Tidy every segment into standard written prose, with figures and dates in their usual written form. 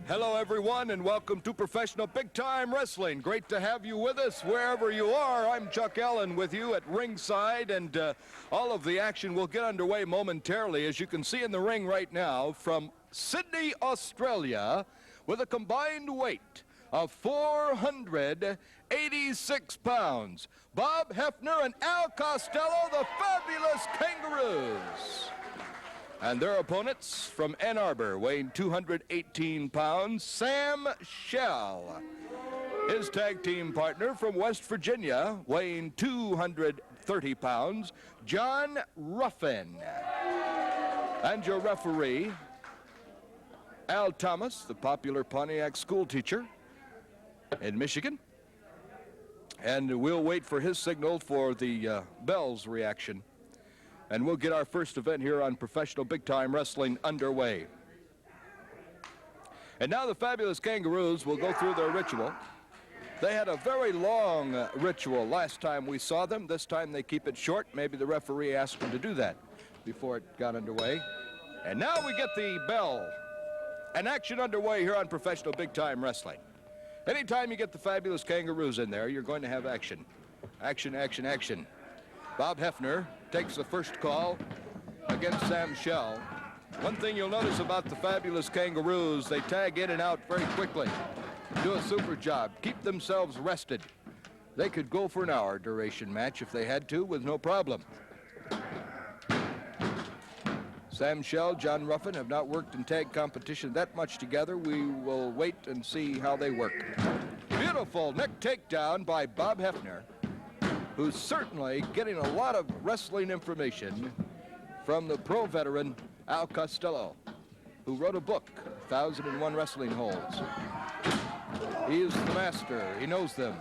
Hello, everyone, and welcome to Professional Big Time Wrestling. Great to have you with us wherever you are. I'm Chuck Allen with you at ringside, and all of the action will get underway momentarily. As you can see in the ring right now, from Sydney, Australia, with a combined weight of 486 pounds, Bob Hefner and Al Costello, the fabulous Kangaroos. And their opponents from Ann Arbor, weighing 218 pounds, Sam Shell. His tag team partner from West Virginia, weighing 230 pounds, John Ruffin. And your referee, Al Thomas, the popular Pontiac school teacher in Michigan. And we'll wait for his signal for the bell's reaction. And we'll get our first event here on Professional Big Time Wrestling underway. And now the fabulous Kangaroos will go through their ritual. They had a very long ritual last time we saw them. This time they keep it short. Maybe the referee asked them to do that before it got underway. And now we get the bell. And action underway here on Professional Big Time Wrestling. Anytime you get the fabulous Kangaroos in there, you're going to have action. Action, action, action. Bob Hefner takes the first call against Sam Shell. One thing you'll notice about the fabulous Kangaroos, they tag in and out very quickly. Do a super job. Keep themselves rested. They could go for an hour duration match if they had to with no problem. Sam Shell, John Ruffin have not worked in tag competition that much together. We will wait and see how they work. Beautiful neck takedown by Bob Hefner, who's certainly getting a lot of wrestling information from the pro veteran Al Costello, who wrote a book, 1001 Wrestling Holds. He is the master. He knows them.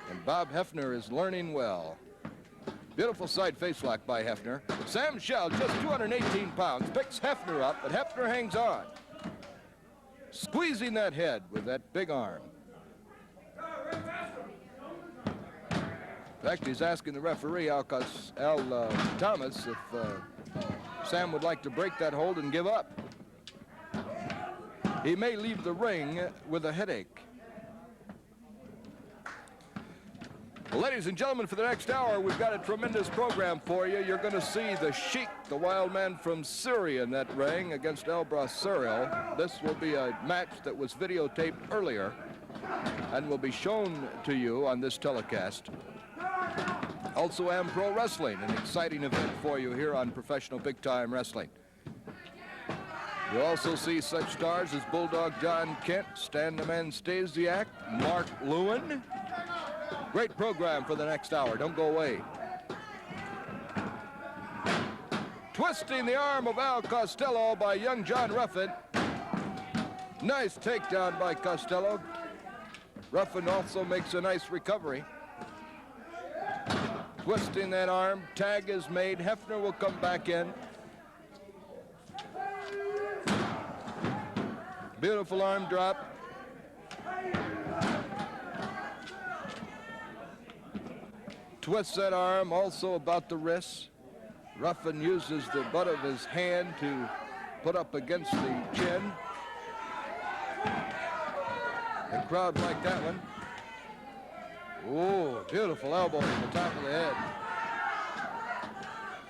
And Bob Hefner is learning well. Beautiful side face lock by Hefner. Sam Shell, just 218 pounds, picks Hefner up, but Hefner hangs on, squeezing that head with that big arm. In fact, he's asking the referee, Al Thomas, if Sam would like to break that hold and give up. He may leave the ring with a headache. Well, ladies and gentlemen, for the next hour, we've got a tremendous program for you. You're going to see the SHEIK, the wild man from Syria, in that ring against El BRACERO. This will be a match that was videotaped earlier and will be shown to you on this telecast. Also Am Pro Wrestling, an exciting event for you here on Professional Big Time Wrestling. You'll also see such stars as Bulldog John Kent, Stan the Man Stasiak, Mark Lewin. Great program for the next hour. Don't go away. Twisting the arm of Al Costello by young John Ruffin. Nice takedown by Costello. Ruffin also makes a nice recovery. Twisting that arm, tag is made. Hefner will come back in. Beautiful arm drop. Twists that arm, also about the wrist. Ruffin uses the butt of his hand to put up against the chin. The crowd liked that one. Oh, beautiful elbow to the top of the head.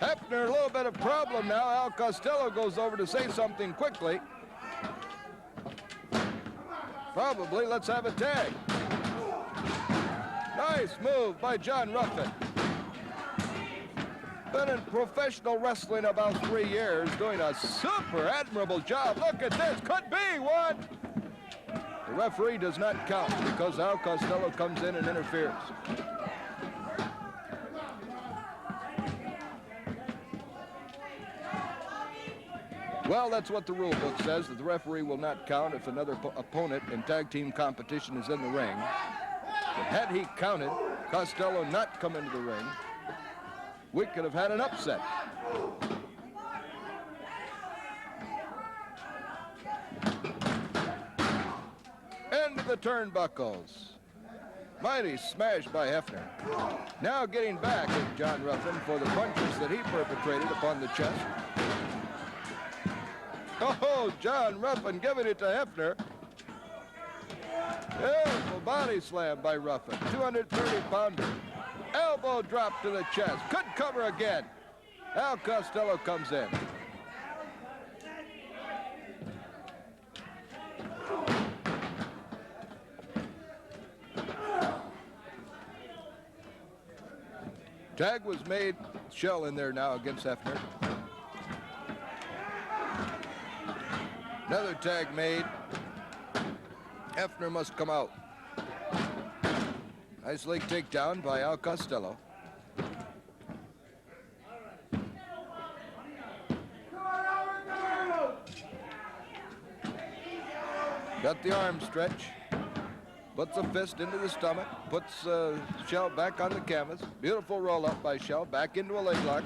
Hefner, a little bit of problem now. Al Costello goes over to say something quickly. Probably, let's have a tag. Nice move by John Ruffin. Been in professional wrestling about 3 years, doing a super admirable job. Look at this, could be one. The referee does not count because Al Costello comes in and interferes. Well, that's what the rule book says, that the referee will not count if another opponent in tag team competition is in the ring. But had he counted, Costello not come into the ring, we could have had an upset. Into the turnbuckles. Mighty smash by Hefner. Now getting back at John Ruffin for the punches that he perpetrated upon the chest. Oh, Oh, John Ruffin giving it to Hefner. Beautiful body slam by Ruffin. 230-pounder. Elbow drop to the chest. Could cover again. Al Costello comes in. Tag was made. Shell in there now against Hefner. Another tag made. Hefner must come out. Nice leg takedown by Al Costello. Got the arm stretch. Puts a fist into the stomach. Puts Shell back on the canvas. Beautiful roll up by Shell. Back into a leg lock.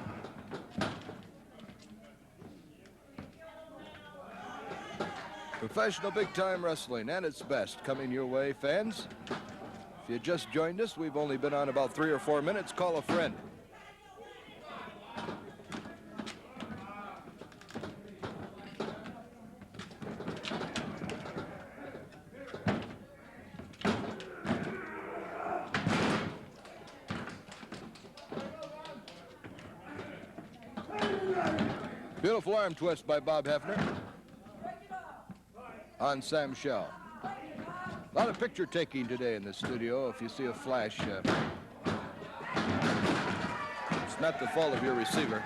Professional big-time wrestling at its best coming your way, fans. If you just joined us, we've only been on about 3 or 4 minutes. Call a friend. Beautiful arm twist by Bob Hefner on Sam Shell. A lot of picture taking today in the studio. If you see a flash, it's not the fault of your receiver.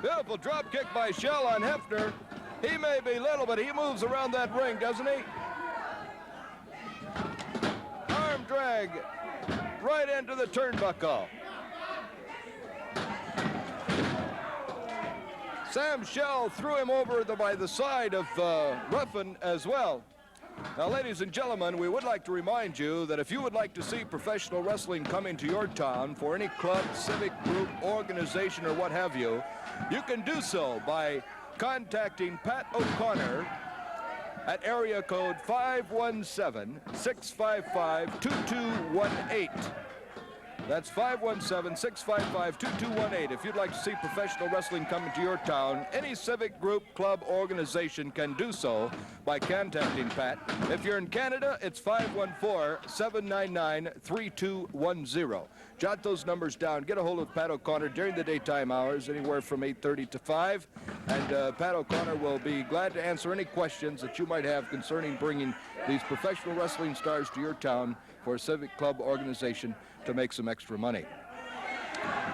Beautiful drop kick by Shell on Hefner. He may be little, but he moves around that ring, doesn't he? Arm drag right into the turnbuckle. Sam Shell threw him over by the side of Ruffin as well. Now, ladies and gentlemen, we would like to remind you that if you would like to see professional wrestling coming to your town for any club, civic group, organization, or what have you, you can do so by contacting Pat O'Connor at area code 517-655-2218. That's 517-655-2218. If you'd like to see professional wrestling coming to your town, any civic group, club, organization can do so by contacting Pat. If you're in Canada, it's 514-799-3210. Jot those numbers down. Get a hold of Pat O'Connor during the daytime hours, anywhere from 8:30 to 5. And Pat O'Connor will be glad to answer any questions that you might have concerning bringing these professional wrestling stars to your town for a civic club organization to make some extra money.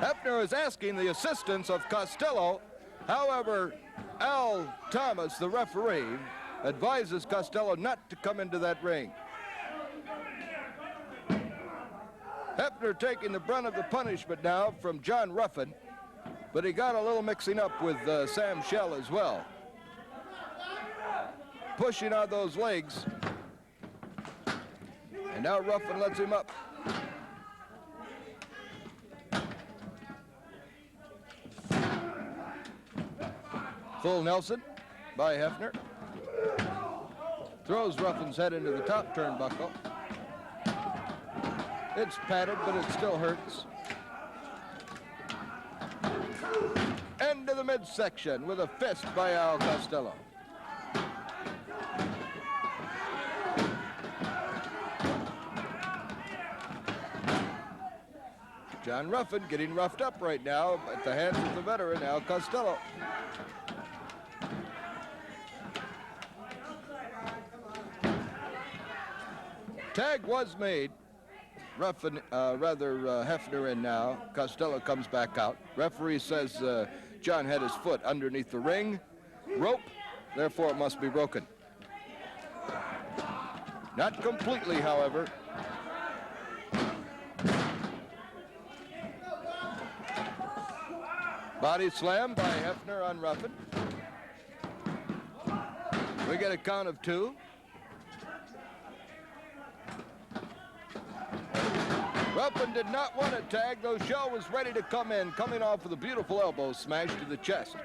Hefner is asking the assistance of Costello. However, Al Thomas, the referee, advises Costello not to come into that ring. Hefner taking the brunt of the punishment now from John Ruffin, but he got a little mixing up with Sam Shell as well. Pushing on those legs. And now Ruffin lets him up. Full Nelson by Hefner. Throws Ruffin's head into the top turnbuckle. It's padded, but it still hurts. End of the midsection with a fist by Al Costello. John Ruffin getting roughed up right now at the hands of the veteran Al Costello. Tag was made. Ruffin, Hefner in now. Costello comes back out. Referee says John had his foot underneath the ring rope, therefore it must be broken. Not completely, however. Body slam by Hefner on Ruffin. We get a count of 2. Ruffin did not want a tag, though Shell was ready to come in, coming off with a beautiful elbow smash to the chest.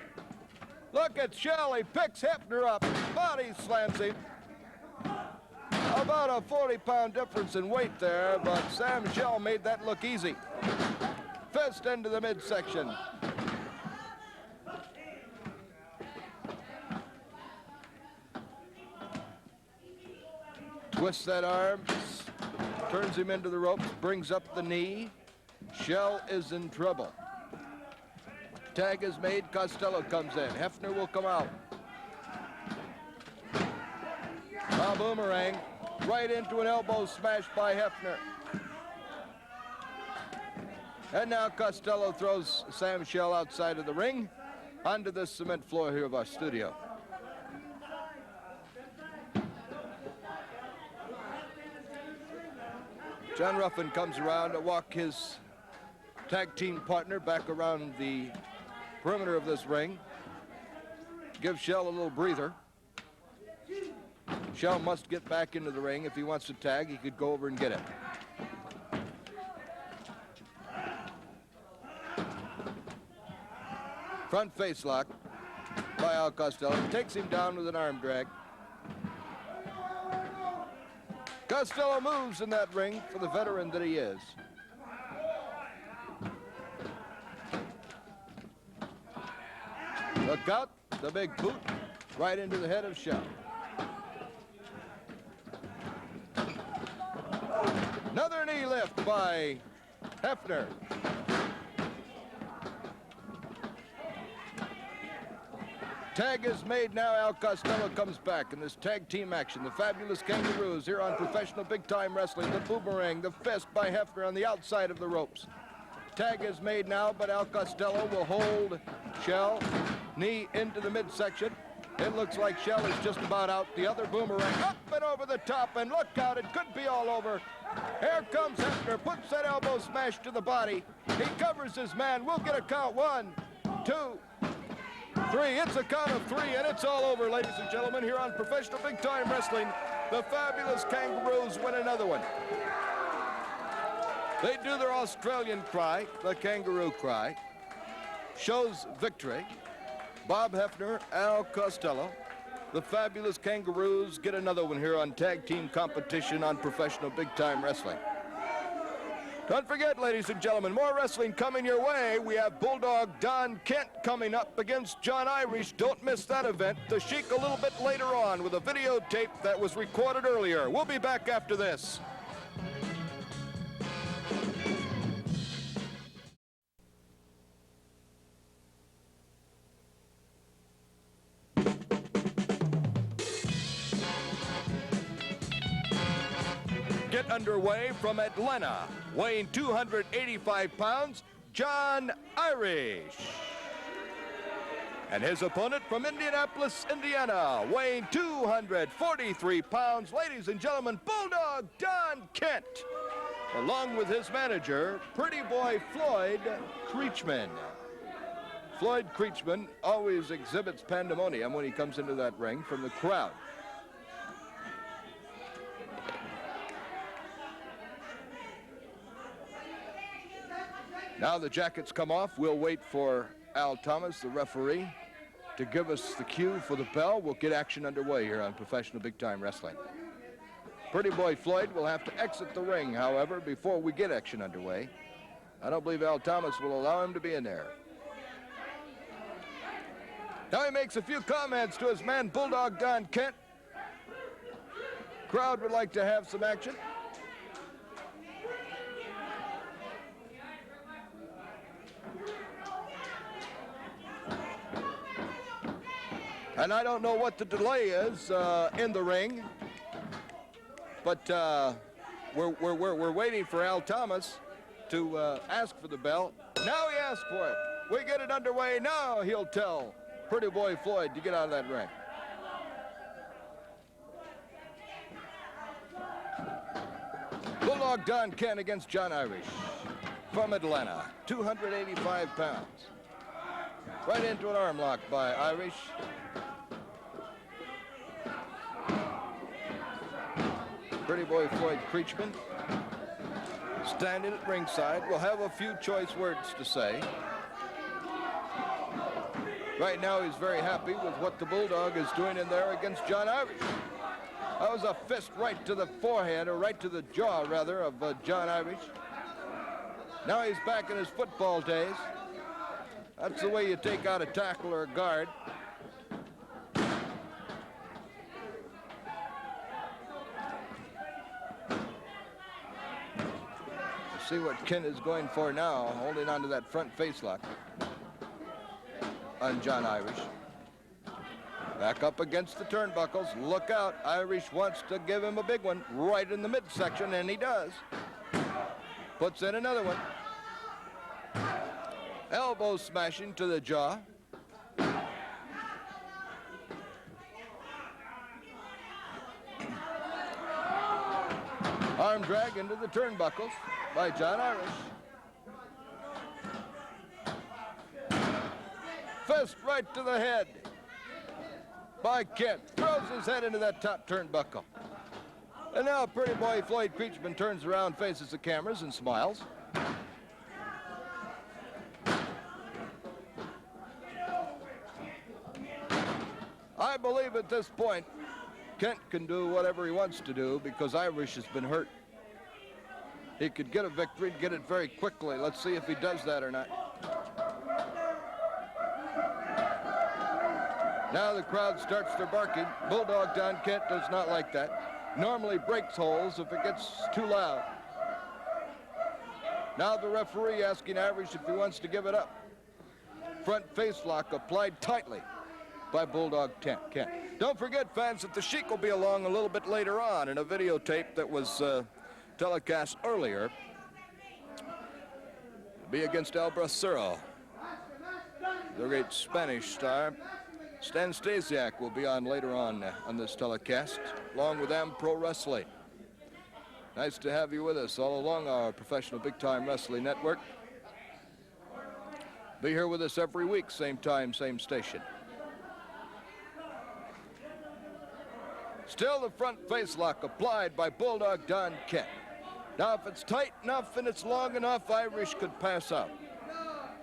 Look at Shell, he picks Hefner up, body slams him. About a 40-pound difference in weight there, but Sam Shell made that look easy. Fist into the midsection. Twists that arm, turns him into the ropes, brings up the knee. Shell is in trouble. Tag is made, Costello comes in. Hefner will come out. A boomerang right into an elbow smash by Hefner. And now Costello throws Sam Shell outside of the ring onto the cement floor here of our studio. John Ruffin comes around to walk his tag team partner back around the perimeter of this ring. Give Shell a little breather. Shell must get back into the ring. If he wants to tag, he could go over and get it. Front face lock by Al Costello. Takes him down with an arm drag. Costello moves in that ring for the veteran that he is. Look out, the big boot right into the head of Shell. Another knee lift by Hefner. Tag is made now. Al Costello comes back in this tag team action. The fabulous Kangaroos here on Professional Big Time Wrestling. The boomerang, the fist by Hefner on the outside of the ropes. Tag is made now, but Al Costello will hold Shell. Knee into the midsection. It looks like Shell is just about out. The other boomerang up and over the top, and look out, it could be all over. Here comes Hefner, puts that elbow smash to the body. He covers his man. We'll get a count. 1, 2, 3. It's a count of 3, and it's all over, ladies and gentlemen, here on Professional Big Time Wrestling. The fabulous Kangaroos win another one. They do their Australian cry, the kangaroo cry. Shows victory. Bob Hefner, Al Costello. The fabulous Kangaroos get another one here on tag team competition on Professional Big Time Wrestling. Don't forget, ladies and gentlemen, more wrestling coming your way. We have Bulldog Don Kent coming up against John Irish. Don't miss that event. The Sheik a little bit later on with a videotape that was recorded earlier. We'll be back after this. Get underway from Atlanta, weighing 285 pounds, John Irish. And his opponent from Indianapolis, Indiana, weighing 243 pounds, ladies and gentlemen, Bulldog Don Kent, along with his manager, Pretty Boy Floyd Creechman. Floyd Creechman always exhibits pandemonium when he comes into that ring from the crowd. Now the jackets come off. We'll wait for Al Thomas, the referee, to give us the cue for the bell. We'll get action underway here on Professional Big Time Wrestling. Pretty Boy Floyd will have to exit the ring, however, before we get action underway. I don't believe Al Thomas will allow him to be in there. Now he makes a few comments to his man, Bulldog Don Kent. Crowd would like to have some action. And I don't know what the delay is in the ring, but we're waiting for Al Thomas to ask for the bell. Now he asked for it. We get it underway. Now he'll tell Pretty Boy Floyd to get out of that ring. Bulldog Don Kent against John Irish from Atlanta, 285 pounds. Right into an arm lock by Irish. Pretty Boy Floyd Creechman standing at ringside will have a few choice words to say. Right now he's very happy with what the Bulldog is doing in there against John Irish. That was a fist right to the forehead, or right to the jaw rather, of John Irish. Now he's back in his football days. That's the way you take out a tackle or a guard. See what Kent is going for now, holding on to that front face lock on John Irish. Back up against the turnbuckles. Look out. Irish wants to give him a big one right in the midsection, and he does. Puts in another one. Elbow smashing to the jaw. Arm drag into the turnbuckles by John Irish. Fist right to the head by Kent. Throws his head into that top turnbuckle. And now pretty boy Floyd Creechman turns around, faces the cameras, and smiles. I believe at this point, Kent can do whatever he wants to do because Irish has been hurt. He could get a victory, get it very quickly. Let's see if he does that or not. Now the crowd starts their barking. Bulldog Don Kent does not like that. Normally breaks holes if it gets too loud. Now the referee asking Irish if he wants to give it up. Front face lock applied tightly by Bulldog Kent. Don't forget, fans, that the Sheik will be along a little bit later on in a videotape that was telecast earlier. It'll be against El Bracero. The great Spanish star Stan Stasiak will be on later on this telecast, along with Pro Wrestling. Nice to have you with us all along our professional big-time wrestling network. Be here with us every week, same time, same station. Still the front face lock applied by Bulldog Don Kent. Now, if it's tight enough and it's long enough, Irish could pass out.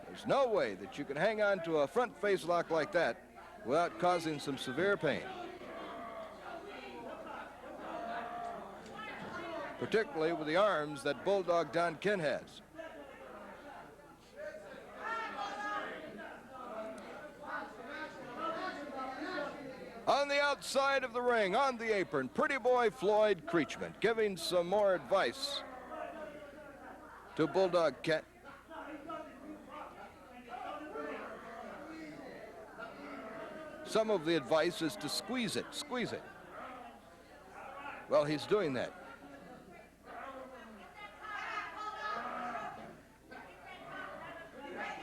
There's no way that you can hang on to a front face lock like that without causing some severe pain. Particularly with the arms that Bulldog Don Kent has. On the outside of the ring, on the apron, pretty boy Floyd Creechman giving some more advice to Bulldog Kent. Some of the advice is to squeeze it, squeeze it. Well, he's doing that.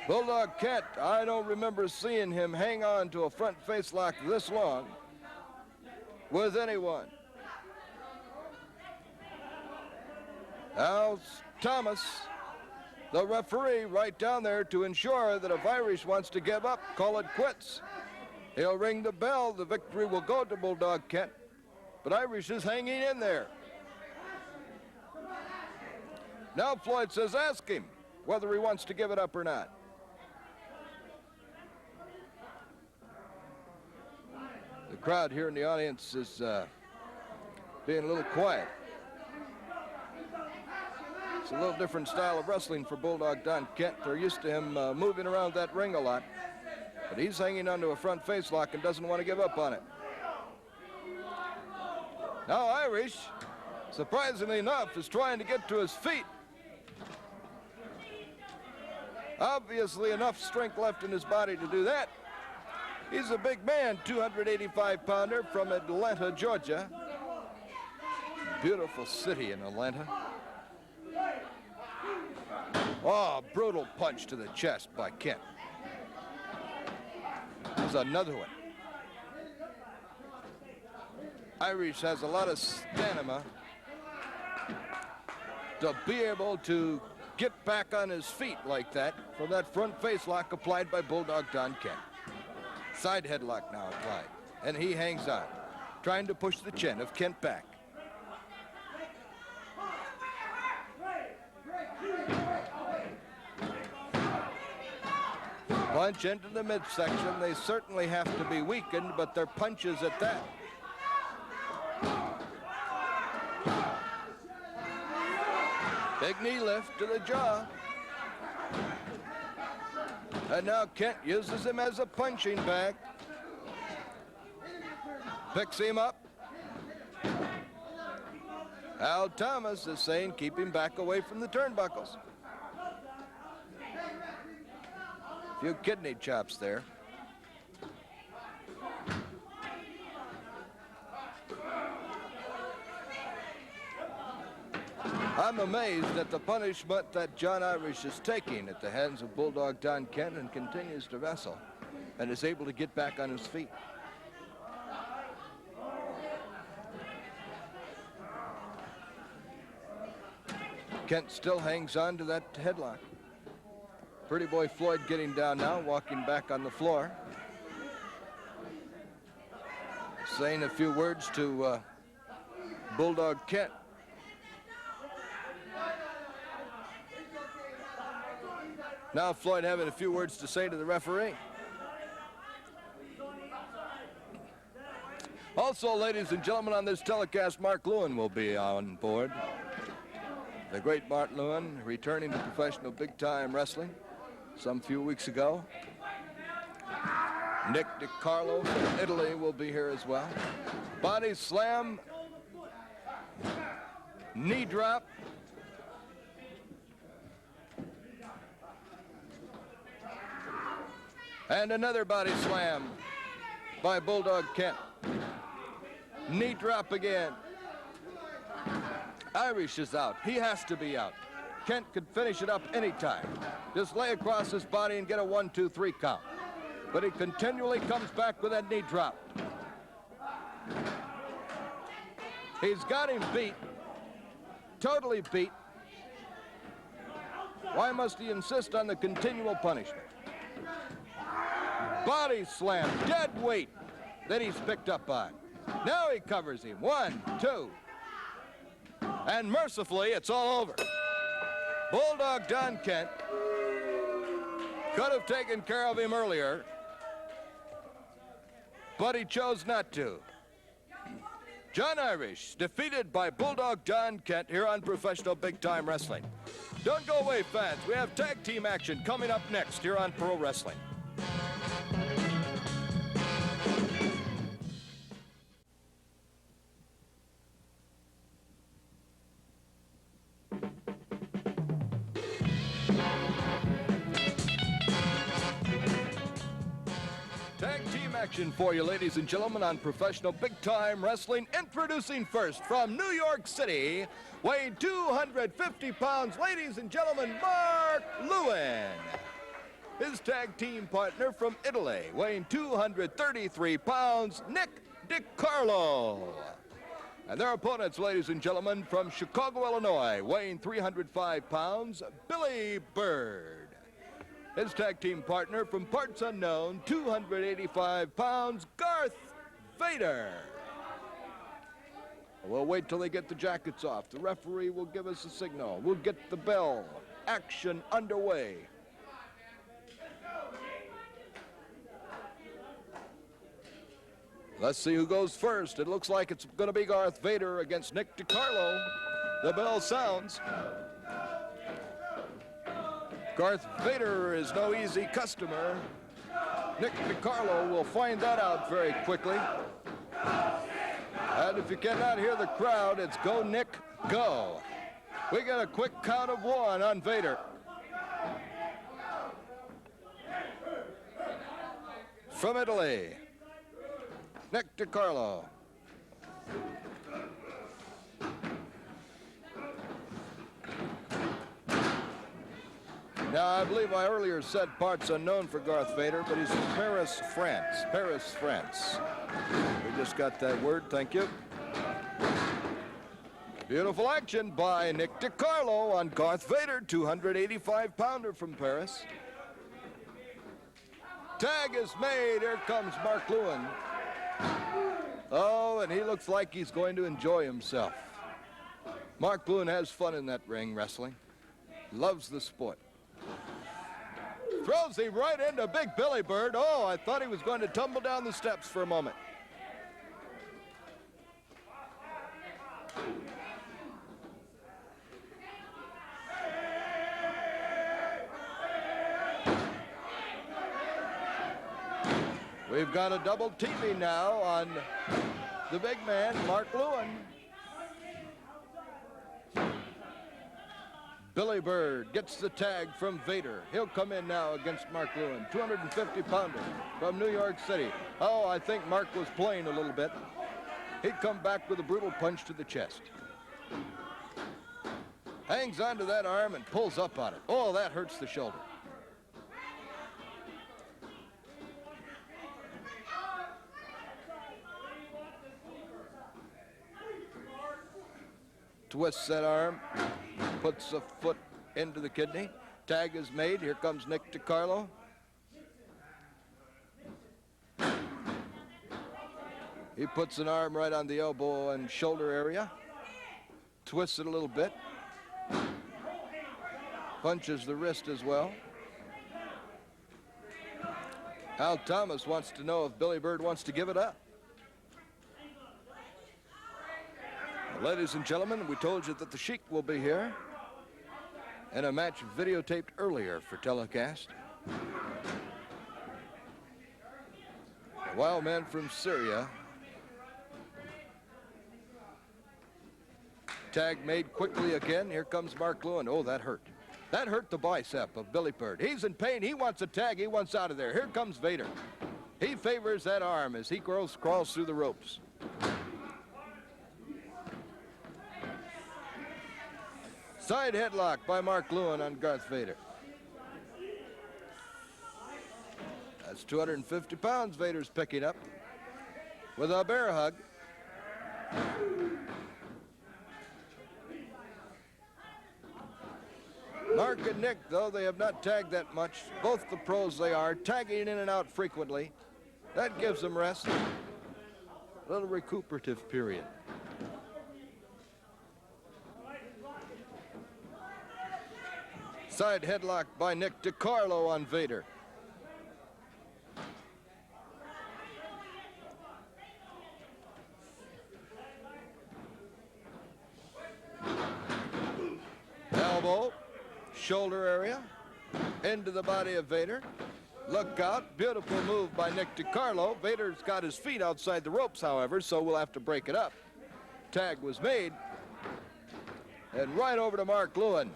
Bulldog Kent, I don't remember seeing him hang on to a front face lock this long with anyone. Now Thomas, the referee, right down there to ensure that if Irish wants to give up, call it quits. He'll ring the bell. The victory will go to Bulldog Kent. But Irish is hanging in there. Now Floyd says, ask him whether he wants to give it up or not. The crowd here in the audience is being a little quiet. It's a little different style of wrestling for Bulldog Don Kent. They're used to him moving around that ring a lot. But he's hanging onto a front face lock and doesn't want to give up on it. Now Irish, surprisingly enough, is trying to get to his feet. Obviously enough strength left in his body to do that. He's a big man, 285-pounder from Atlanta, Georgia. Beautiful city in Atlanta. Oh, brutal punch to the chest by Kent. There's another one. Irish has a lot of stamina to be able to get back on his feet like that from that front face lock applied by Bulldog Don Kent. Side headlock now applied, and he hangs on, trying to push the chin of Kent back. Punch into the midsection. They certainly have to be weakened, but they're punches at that. Big knee lift to the jaw. And now Kent uses him as a punching bag. Picks him up. Al Thomas is saying keep him back away from the turnbuckles. A few kidney chops there. I'm amazed at the punishment that John Irish is taking at the hands of Bulldog Don Kent, and continues to wrestle and is able to get back on his feet. Kent still hangs on to that headlock. Pretty boy Floyd getting down now, walking back on the floor. Saying a few words to Bulldog Kent. Now Floyd having a few words to say to the referee. Also, ladies and gentlemen, on this telecast, Mark Lewin will be on board. The great Mark Lewin, returning to professional big-time wrestling some few weeks ago. Nick DeCARLO from Italy will be here as well. Body slam, knee drop. And another body slam by Bulldog Kent. Knee drop again. Irish is out. He has to be out. Kent could finish it up anytime. Just lay across his body and get a 1, 2, 3 count. But he continually comes back with that knee drop. He's got him beat. Totally beat. Why must he insist on the continual punishment? Body slam, dead weight that he's picked up on. Now he covers him. 1, 2. And mercifully, it's all over. Bulldog Don Kent could have taken care of him earlier, but he chose not to. John Irish defeated by Bulldog Don Kent here on Professional Big Time Wrestling. Don't go away, fans. We have tag team action coming up next here on Pro Wrestling. Action for you, ladies and gentlemen, on Professional Big Time Wrestling. Introducing first from New York City, weighing 250 pounds, ladies and gentlemen, Mark Lewin. His tag team partner from Italy, weighing 233 pounds, Nick DeCARLO. And their opponents, ladies and gentlemen, from Chicago, Illinois, weighing 305 pounds, BYRD. His tag team partner from parts unknown, 285 pounds, VADER. We'll wait till they get the jackets off. The referee will give us a signal. We'll get the bell. Action underway. Let's see who goes first. It looks like it's going to be VADER against Nick DeCARLO. The bell sounds. VADER is no easy customer. Nick DeCARLO will find that out very quickly. And if you cannot hear the crowd, it's go, Nick, go. We got a quick count of 1 on VADER. From Italy, Nick DeCARLO. Now, I believe I earlier said parts unknown for VADER, but he's from Paris, France. Paris, France. We just got that word, thank you. Beautiful action by Nick DeCARLO on VADER, 285-pounder from Paris. Tag is made. Here comes Mark Lewin. Oh, and he looks like he's going to enjoy himself. Mark Lewin has fun in that ring wrestling. Loves the sport. Throws him right into Big Billy Bird. Oh, I thought he was going to tumble down the steps for a moment. We've got a double teaming now on the big man, Mark Lewin. Billy Byrd gets the tag from Vader. He'll come in now against Mark Lewin, 250-pounder from New York City. Oh, I think Mark was playing a little bit. He'd come back with a brutal punch to the chest. Hangs onto that arm and pulls up on it. Oh, that hurts the shoulder. Twists that arm, puts a foot into the kidney. Tag is made. Here comes Nick DeCARLO. He puts an arm right on the elbow and shoulder area. Twists it a little bit. Punches the wrist as well. Al Thomas wants to know if Billy Byrd wants to give it up. Ladies and gentlemen, we told you that the Sheik will be here in a match videotaped earlier for telecast. A wild man from Syria. Tag made quickly again. Here comes Mark Lewin. Oh, that hurt. That hurt the bicep of Billy Byrd. He's in pain. He wants a tag. He wants out of there. Here comes Vader. He favors that arm as he crawls through the ropes. Side headlock by Mark Lewin on Garth Vader. That's 250 pounds Vader's picking up with a bear hug. Mark and Nick, though they have not tagged that much, both the pros they are, tagging in and out frequently. That gives them rest. A little recuperative period. Side headlock by Nick DeCarlo on Vader. Elbow, shoulder area, into the body of Vader. Look out, beautiful move by Nick DeCarlo. Vader's got his feet outside the ropes, however, so we'll have to break it up. Tag was made, and right over to Mark Lewin.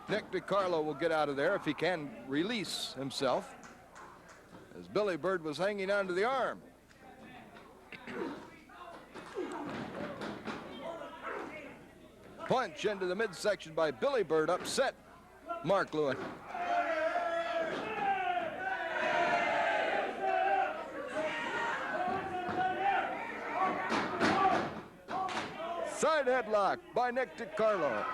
Nick DeCarlo will get out of there if he can release himself, as Billy Byrd was hanging onto the arm. Punch into the midsection by Billy Byrd upset Mark Lewin. Side headlock by Nick DeCarlo.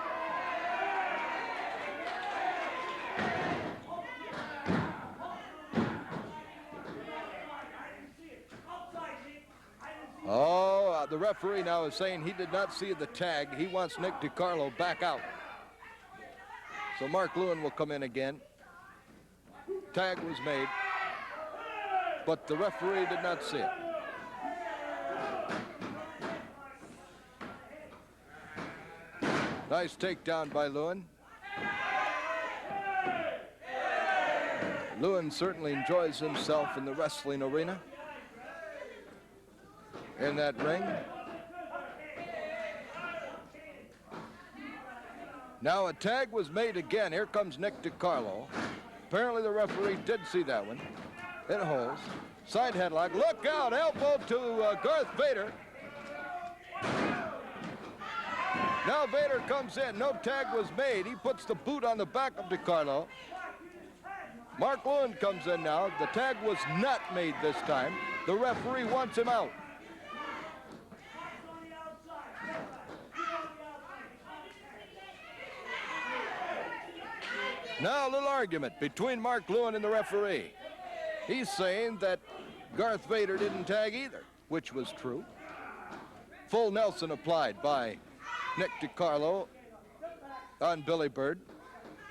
Oh, the referee now is saying he did not see the tag. He wants Nick DeCarlo back out. So Mark Lewin will come in again. Tag was made, but the referee did not see it. Nice takedown by Lewin. Lewin certainly enjoys himself in the wrestling arena. In that ring. Now a tag was made again. Here comes Nick DeCarlo. Apparently the referee did see that one. It holds. Side headlock. Look out! Elbow to Garth Vader. Now Vader comes in. No tag was made. He puts the boot on the back of DeCarlo. Mark Lewin comes in now. The tag was not made this time. The referee wants him out. Now a little argument between Mark Lewin and the referee. He's saying that Garth Vader didn't tag either, which was true. Full Nelson applied by Nick DeCarlo on Billy Byrd,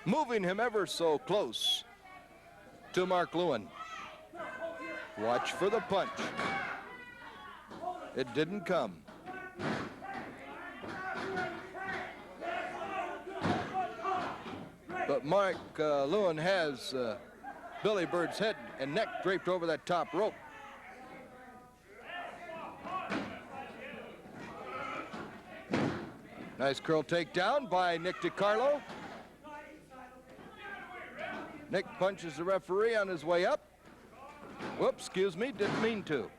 moving him ever so close to Mark Lewin. Watch for the punch. It didn't come. But Mark Lewin has Billy Byrd's head and neck draped over that top rope. Nice curl takedown by Nick DeCarlo. Nick punches the referee on his way up. Whoops, excuse me, didn't mean to.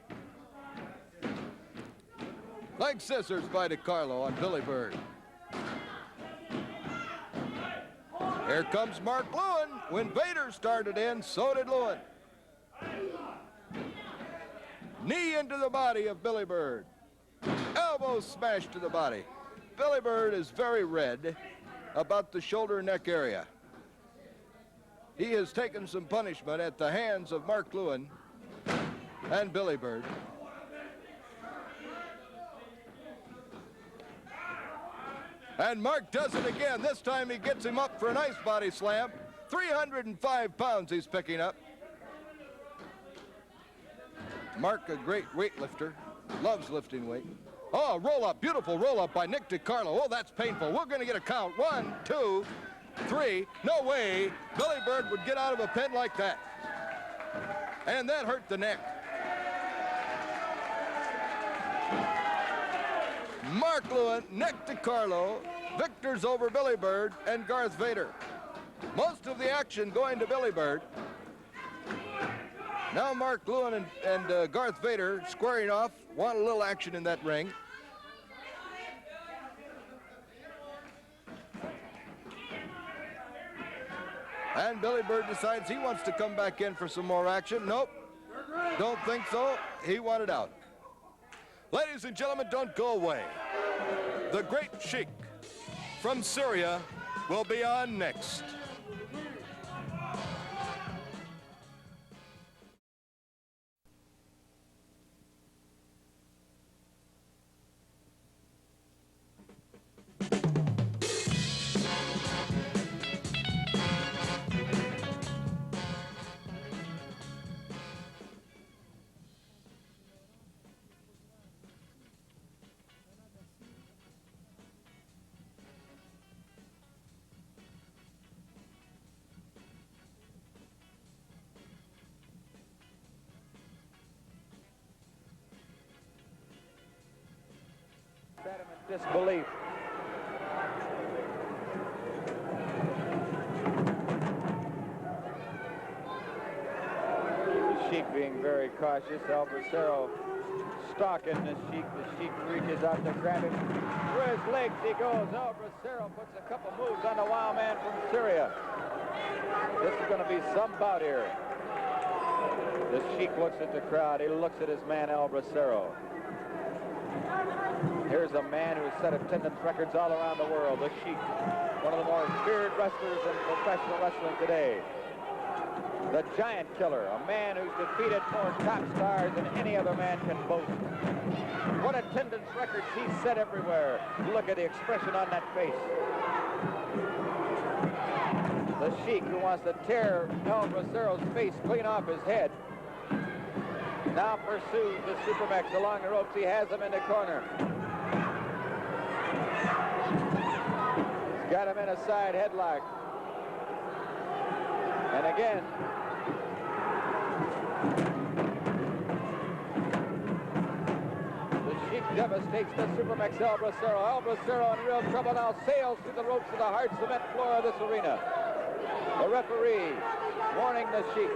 Leg scissors by DeCARLO on Billy Byrd. Here comes Mark Lewin. When Vader started in, so did Lewin. Knee into the body of Billy Byrd. Elbow smashed to the body. Billy Byrd is very red about the shoulder neck area. He has taken some punishment at the hands of Mark Lewin and Billy Byrd. And Mark does it again. This time he gets him up for a nice body slam. 305 pounds he's picking up. Mark, a great weightlifter, loves lifting weight. Oh, roll up, beautiful roll up by Nick DeCARLO. Oh, that's painful. We're going to get a count. 1, 2, 3. No way Billy Byrd would get out of a pen like that. And that hurt the neck. Mark Lewin, Nick DeCARLO, victors over Billy Byrd and Darth Vader. Most of the action going to Billy Byrd. Now Mark Lewin and Darth Vader squaring off, want a little action in that ring. And Billy Byrd decides he wants to come back in for some more action. Nope, don't think so. He wanted out. Ladies and gentlemen, don't go away. The great SHEIK from Syria will be on next. Disbelief. The SHEIK being very cautious. Bracero stalking the SHEIK. The SHEIK reaches out to grab him. Through his legs he goes. Bracero puts a couple moves on the wild man from Syria. This is going to be some bout here. The SHEIK looks at the crowd. He looks at his man Bracero. Here's a man who has set attendance records all around the world, the SHEIK, one of the more feared wrestlers in professional wrestling today. The Giant Killer, a man who's defeated more top stars than any other man can boast. What attendance records he's set everywhere. Look at the expression on that face. The SHEIK, who wants to tear Bracero's face clean off his head, now pursues the Supermex along the ropes. He has him in the corner. He's got him in a side headlock. And again, the SHEIK devastates the Supermex Bracero. Bracero in real trouble now, sails through the ropes of the hard cement floor of this arena. The referee warning the SHEIK,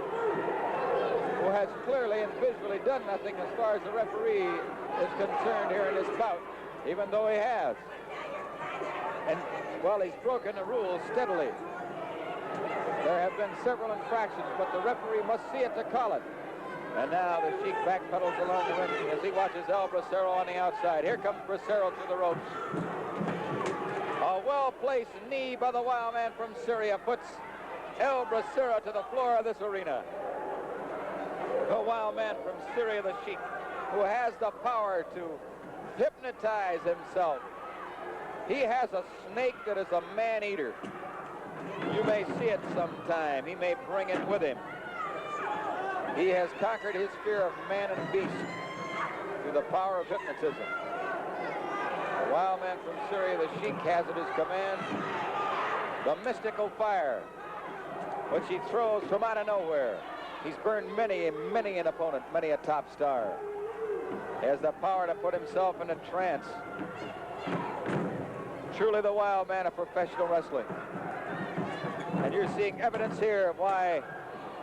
who has clearly and visually done nothing as far as the referee is concerned here in this bout, even though he has. And, well, he's broken the rules steadily. There have been several infractions, but the referee must see it to call it. And now the SHEIK backpedals along the ring as he watches Bracero on the outside. Here comes Bracero through the ropes. A well-placed knee by the wild man from Syria puts Bracero to the floor of this arena. The wild man from Syria, the SHEIK, who has the power to hypnotize himself. He has a snake that is a man-eater. You may see it sometime. He may bring it with him. He has conquered his fear of man and beast through the power of hypnotism. The wild man from Syria, the SHEIK, has at his command the mystical fire, which he throws from out of nowhere. He's burned many an opponent, many a top star. He has the power to put himself in a trance. Truly the wild man of professional wrestling. And you're seeing evidence here of why,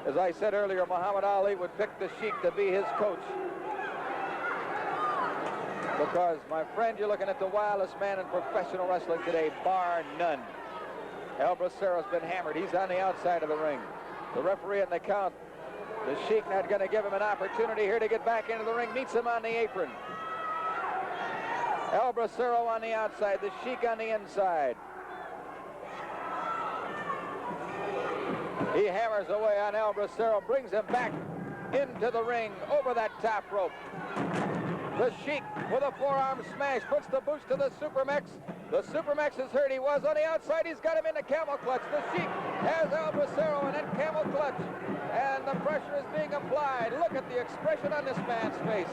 as I said earlier, Muhammad Ali would pick the Sheik to be his coach. Because, my friend, you're looking at the wildest man in professional wrestling today, bar none. El Bracero's been hammered. He's on the outside of the ring. The referee on the count. The Sheik not going to give him an opportunity here to get back into the ring. Meets him on the apron. El Bracero on the outside, the Sheik on the inside. He hammers away on El Bracero, brings him back into the ring, over that top rope. The Sheik with a forearm smash, puts the boots to the Supermax. The Supermax is hurt. He was on the outside. He's got him in the camel clutch. The Sheik has El Bracero in that camel clutch. And the pressure is being applied. Look at the expression on this man's face.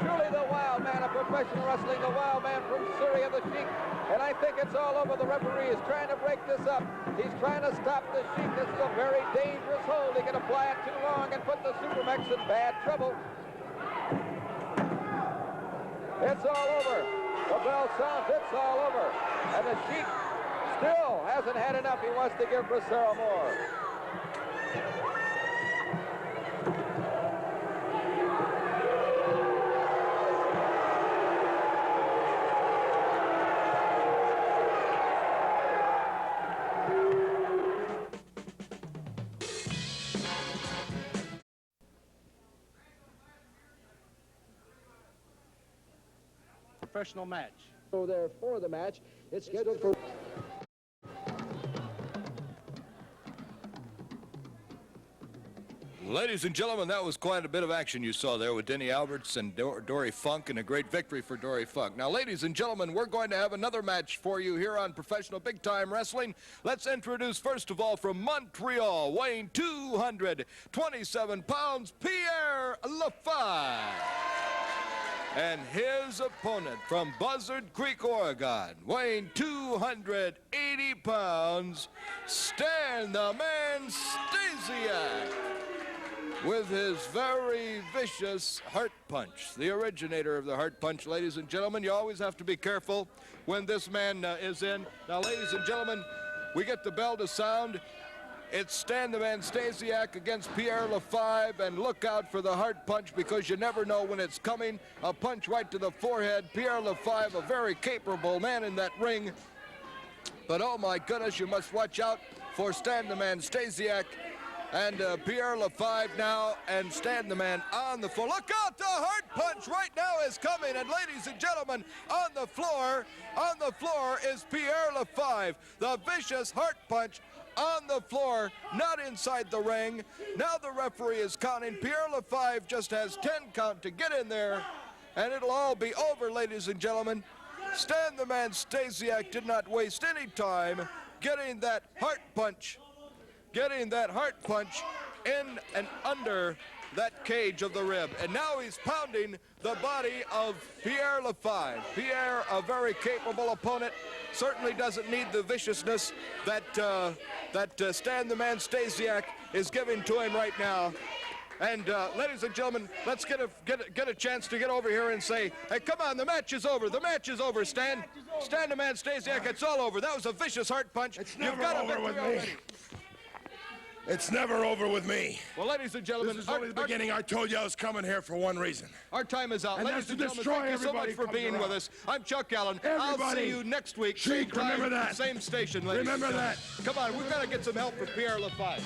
Truly the wild man of professional wrestling, the wild man from Syria, the Sheik. And I think it's all over. The referee is trying to break this up. He's trying to stop the Sheik. This is a very dangerous hold. He can apply it too long and put the Supermax in bad trouble. It's all over. The bell sounds, it's all over. And the Sheik still hasn't had enough. He wants to give Bracero more. Professional match. So there for the match, it's scheduled for... Ladies and gentlemen, that was quite a bit of action you saw there with Denny Alberts and Dory Funk, and a great victory for Dory Funk. Now, ladies and gentlemen, we're going to have another match for you here on Professional Big Time Wrestling. Let's introduce, first of all, from Montreal, weighing 227 pounds, Pierre LaFIVE. And his opponent from Buzzard Creek, Oregon, weighing 280 pounds, Stan the Man Stasiak, with his very vicious heart punch. The originator of the heart punch, ladies and gentlemen. You always have to be careful when this man is in. Now, ladies and gentlemen, we get the bell to sound. It's Stan the Man Stasiak against Pierre LaFIVE, and look out for the heart punch because you never know when it's coming. A punch right to the forehead. Pierre LaFIVE, a very capable man in that ring. But oh my goodness, you must watch out for Stan the Man Stasiak and Pierre LaFIVE now, and Stan the Man on the floor. Look out, the heart punch right now is coming, and ladies and gentlemen, on the floor is Pierre LaFIVE. The vicious heart punch on the floor, not inside the ring. Now the referee is counting. Pierre LaFIVE just has 10 count to get in there, and it'll all be over, ladies and gentlemen. Stan the Man Stasiak did not waste any time getting that heart punch in and under that cage of the rib. And now he's pounding the body of Pierre LaFIVE. Pierre, a very capable opponent, certainly doesn't need the viciousness that Stan the Man Stasiak is giving to him right now. And ladies and gentlemen, let's get a chance to get over here and say, hey, come on, the match is over. The match is over, Stan. Stan the Man Stasiak, it's all over. That was a vicious heart punch. It's never over with me. It's never over with me. Well, ladies and gentlemen, this is only the beginning. I told you I was coming here for one reason. Our time is out. And Ladies and gentlemen, thank you so much for being with us. I'm Chuck Allen. I'll see you next week. Sheik, remember that. Same station, ladies. Remember that. Come on, we've got to get some help for Pierre LaFIVE.